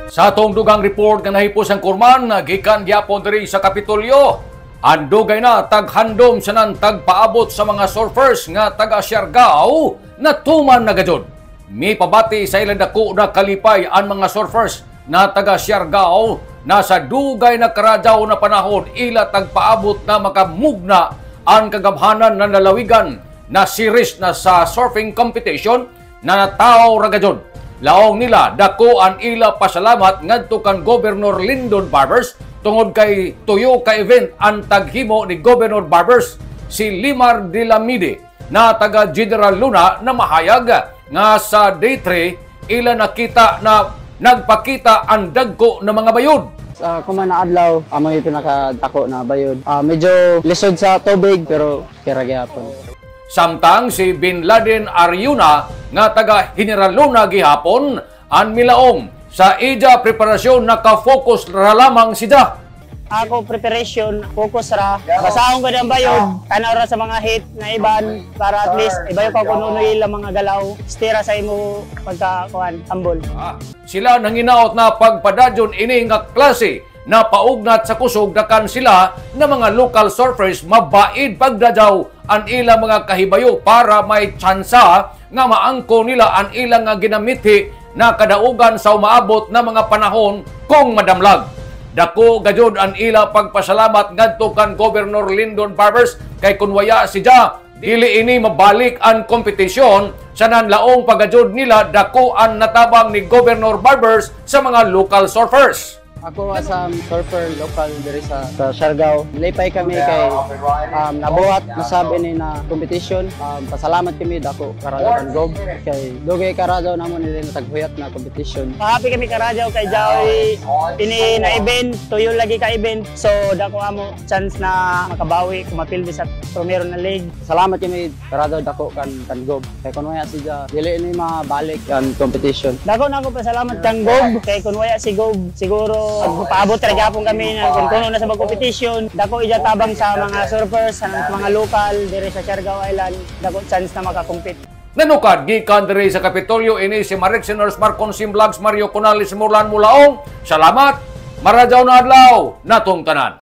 Sa atong dugang report nga nahipos ang kurman, gikan gyapon diri sa Kapitolyo. Ang dugay na taghandom sa nan tagpaabot sa mga surfers nga taga Siargao na tuman na gajud. May pabati sa ilang dako na kalipay ang mga surfers na taga Siargao na sa dugay na karadyaw na panahon ila tagpaabot na makamugna ang kagamhanan na nalawigan na series na sa surfing competition na nataw ra gajud. Laong nila dako ang ila pasalamat ngadto kan Governor Lyndon Barbers tungod kay tuyo ka event ang taghimo ni Governor Barbers si Limar de la Mide na taga General Luna na mahayag nga sa day 3 ila nakita na nagpakita ang dagko ng mga bayod. Sa kumana adlaw, amo yung pinakadako na bayod. Medyo lisod sa tubig pero kira gyapon. Samtang si Bin Laden Ariuna nga taga General Luna gihapon ang milaong sa ija preparasyon naka-focus ra lamang siya. Ako preparation, focus ra. Basahon ko ang bayod, tanaw ra sa mga hit na iban para at least ibayo ko kung ano ilang mga galaw. Stira sa imo pagkakuan ambol. Sila nanginaot na pagpadadyon ini nga klase na paugnat sa kusog dakan sila na mga local surfers mabaid pagdadaw ang ilang mga kahibayo para may tsansa nga maangko nila ang ilang nga ginamithi na kadaugan sa umaabot na mga panahon kung madamlag. Dako gajud ang ila pagpasalamat ngadto kan Governor Lyndon Barbers kay kunwaya siya dili ini mabalik ang kompetisyon sa nanlaong pagajud nila dako ang natabang ni Governor Barbers sa mga local surfers. Ako as a surfer local diri sa Siargao. Lipay kami kay nabuhat masabi ni na competition. Pasalamat kami dako karadaw kan gob kay dugay karadaw namon nila taghuyat na competition. Happy kami karadaw kay Jawi ini na event, tuyo lagi ka event. So dako amo chance na makabawi kumapildi sa Primero na league. Salamat kami karadaw dako kan gob. Kay kunwaya siya dili ni mabalik ang competition. Dako na ako pasalamat kang gob kay kunwaya si gob siguro paabot ra gyapon kami na kung kuno na sa competition. Dako ija tabang sa mga surfers, sa mga local diri sa Siargao Island, dako chance na makakompete. Nanukad gikan diri sa Kapitolyo ini si Marek Sinners Marcon Sim Vlogs Mario Conales Murlan Mulaong. Salamat. Maradyaw na adlaw natong tanan.